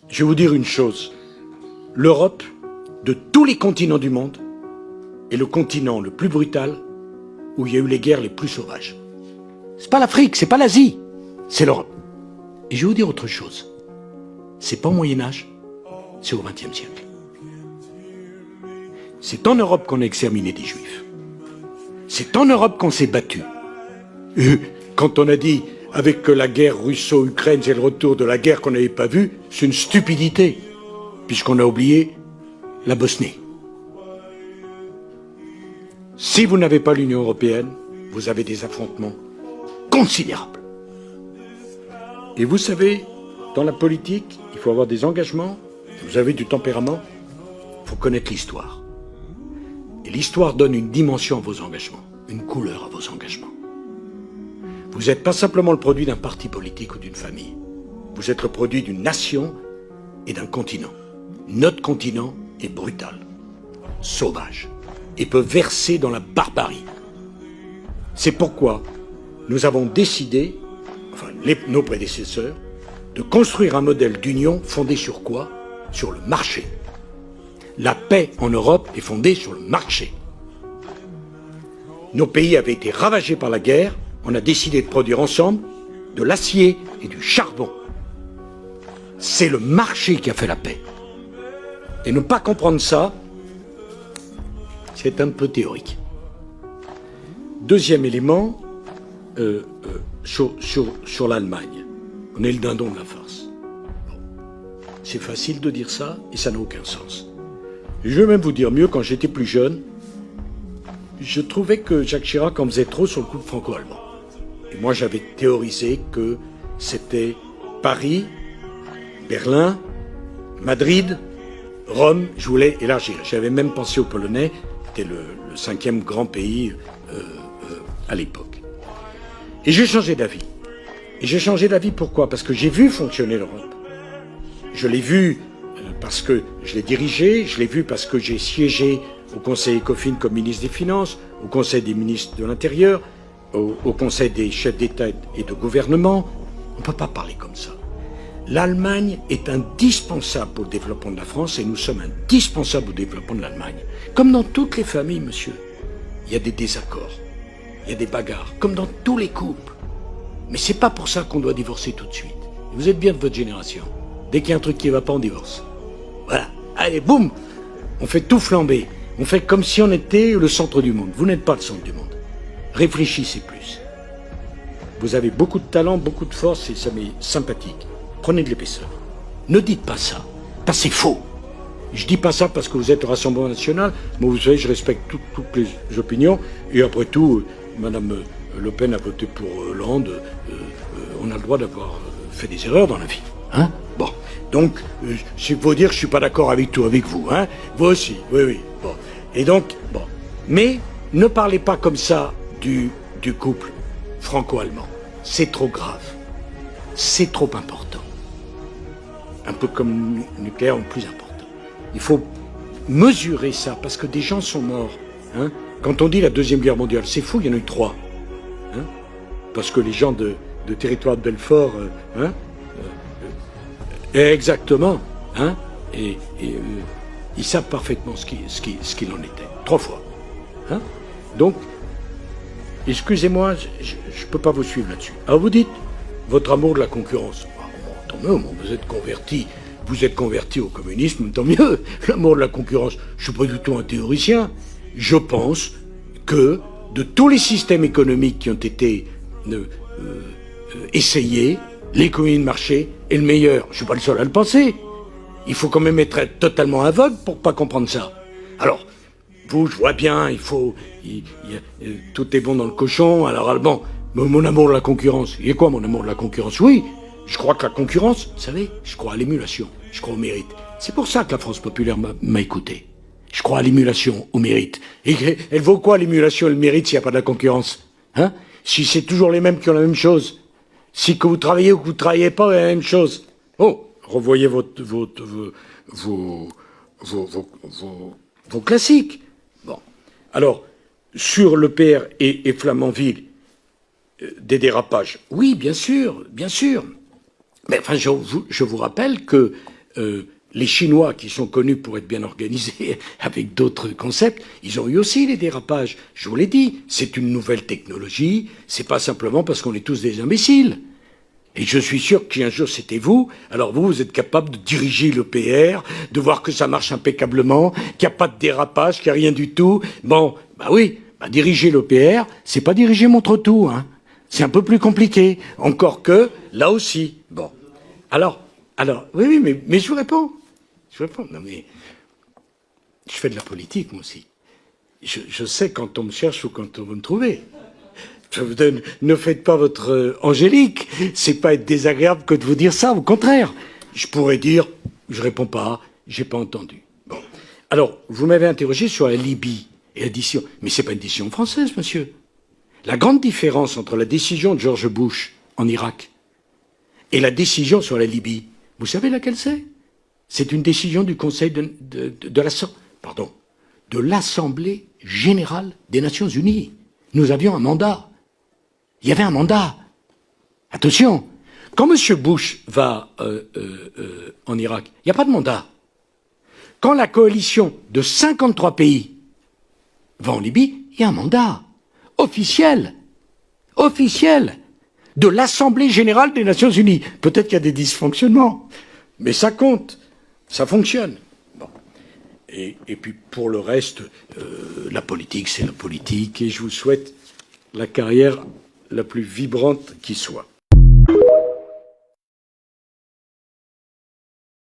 Je vais vous dire une chose. L'Europe, de tous les continents du monde, est le continent le plus brutal où il y a eu les guerres les plus sauvages. C'est pas l'Afrique, c'est pas l'Asie, c'est l'Europe. Et je vais vous dire autre chose. C'est pas au Moyen-Âge, c'est au XXe siècle. C'est en Europe qu'on a exterminé des Juifs. C'est en Europe qu'on s'est battu. Quand on a dit, avec la guerre russo-ukraine, c'est le retour de la guerre qu'on n'avait pas vue, c'est une stupidité, puisqu'on a oublié la Bosnie. Si vous n'avez pas l'Union européenne, vous avez des affrontements considérables. Et vous savez, dans la politique, il faut avoir des engagements, vous avez du tempérament, il faut connaître l'histoire. Et l'histoire donne une dimension à vos engagements, une couleur à vos engagements. Vous n'êtes pas simplement le produit d'un parti politique ou d'une famille. Vous êtes le produit d'une nation et d'un continent. Notre continent est brutal, sauvage, et peut verser dans la barbarie. C'est pourquoi nous avons décidé, enfin nos prédécesseurs, de construire un modèle d'union fondé sur quoi? Sur le marché. La paix en Europe est fondée sur le marché. Nos pays avaient été ravagés par la guerre, on a décidé de produire ensemble de l'acier et du charbon. C'est le marché qui a fait la paix. Et ne pas comprendre ça, c'est un peu théorique. Deuxième élément, sur l'Allemagne. On est le dindon de la farce. Bon. C'est facile de dire ça et ça n'a aucun sens. Et je vais même vous dire mieux, quand j'étais plus jeune, je trouvais que Jacques Chirac en faisait trop sur le couple franco-allemand. Et moi j'avais théorisé que c'était Paris, Berlin, Madrid, Rome, je voulais élargir. J'avais même pensé aux Polonais, c'était le 5e grand pays à l'époque. Et j'ai changé d'avis. Et j'ai changé d'avis pourquoi? Parce que j'ai vu fonctionner l'Europe. Je l'ai vu parce que je l'ai dirigé, je l'ai vu parce que j'ai siégé au Conseil ECOFIN comme ministre des Finances, au Conseil des ministres de l'Intérieur, au Conseil des chefs d'État et de gouvernement. On ne peut pas parler comme ça. L'Allemagne est indispensable pour le développement de la France et nous sommes indispensables au développement de l'Allemagne. Comme dans toutes les familles, monsieur, il y a des désaccords, il y a des bagarres, comme dans tous les couples. Mais c'est pas pour ça qu'on doit divorcer tout de suite. Vous êtes bien de votre génération. Dès qu'il y a un truc qui ne va pas, on divorce. Voilà. Allez, boum! On fait tout flamber. On fait comme si on était le centre du monde. Vous n'êtes pas le centre du monde. Réfléchissez plus. Vous avez beaucoup de talent, beaucoup de force et ça m'est sympathique. Prenez de l'épaisseur. Ne dites pas ça, parce que c'est faux. Je dis pas ça parce que vous êtes au Rassemblement National. Moi, vous savez, je respecte toutes les opinions. Et après tout, Madame Le Pen a voté pour Hollande. On a le droit d'avoir fait des erreurs dans la vie. Hein? Bon. Donc, il faut dire que je suis pas d'accord avec tout avec vous. Hein? Vous aussi. Oui, oui. Bon. Et donc, bon. Mais ne parlez pas comme ça du couple franco-allemand. C'est trop grave. C'est trop important. Un peu comme le nucléaire, ou plus important. Il faut mesurer ça, parce que des gens sont morts. Hein? Quand on dit la Deuxième Guerre mondiale, c'est fou, il y en a eu 3. Hein? Parce que les gens de territoire de Belfort, exactement, hein? et ils savent parfaitement ce qu'il en était. 3 fois. Hein? Donc, excusez-moi, je ne peux pas vous suivre là-dessus. Alors vous dites, votre amour de la concurrence. Tant mieux, vous êtes converti au communisme, tant mieux. L'amour de la concurrence, je ne suis pas du tout un théoricien. Je pense que de tous les systèmes économiques qui ont été essayés, l'économie de marché est le meilleur. Je ne suis pas le seul à le penser. Il faut quand même être totalement aveugle pour ne pas comprendre ça. Alors, vous, je vois bien, tout est bon dans le cochon, alors bon, mon amour de la concurrence, il est quoi mon amour de la concurrence? Oui, je crois que la concurrence, vous savez, je crois à l'émulation, je crois au mérite. C'est pour ça que la France populaire m'a écouté. Je crois à l'émulation, au mérite. Et elle vaut quoi l'émulation et le mérite s'il n'y a pas de la concurrence? Hein? Si c'est toujours les mêmes qui ont la même chose. Si que vous travaillez ou que vous ne travaillez pas, la même chose. Oh, revoyez vos classiques. Bon. Alors, sur l'EPR et Flamanville, des dérapages. Oui, bien sûr, bien sûr. Mais enfin, je vous rappelle que les Chinois, qui sont connus pour être bien organisés avec d'autres concepts, ils ont eu aussi les dérapages. Je vous l'ai dit, c'est une nouvelle technologie, c'est pas simplement parce qu'on est tous des imbéciles. Et je suis sûr que si un jour c'était vous, alors vous êtes capable de diriger l'EPR, de voir que ça marche impeccablement, qu'il n'y a pas de dérapage, qu'il n'y a rien du tout. Bon, bah oui, bah diriger l'EPR, c'est pas diriger Montretout, hein. C'est un peu plus compliqué. Encore que, là aussi. Bon. Alors, oui, mais je vous réponds. Non, mais je fais de la politique, moi aussi. Je sais quand on me cherche ou quand on veut me trouver. Je vous donne, ne faites pas votre angélique. C'est pas être désagréable que de vous dire ça, au contraire. Je pourrais dire, je réponds pas, j'ai pas entendu. Bon. Alors, vous m'avez interrogé sur la Libye et la décision. Mais c'est pas une décision française, monsieur. La grande différence entre la décision de George Bush en Irak et la décision sur la Libye, vous savez laquelle c'est? C'est une décision du Conseil de l'Assemblée générale des Nations Unies. Nous avions un mandat. Il y avait un mandat. Attention, quand M. Bush va en Irak, il n'y a pas de mandat. Quand la coalition de 53 pays va en Libye, il y a un mandat officiel de l'Assemblée générale des Nations Unies. Peut-être qu'il y a des dysfonctionnements, mais ça compte, ça fonctionne. Bon. Et puis pour le reste, la politique, c'est la politique, et je vous souhaite la carrière la plus vibrante qui soit.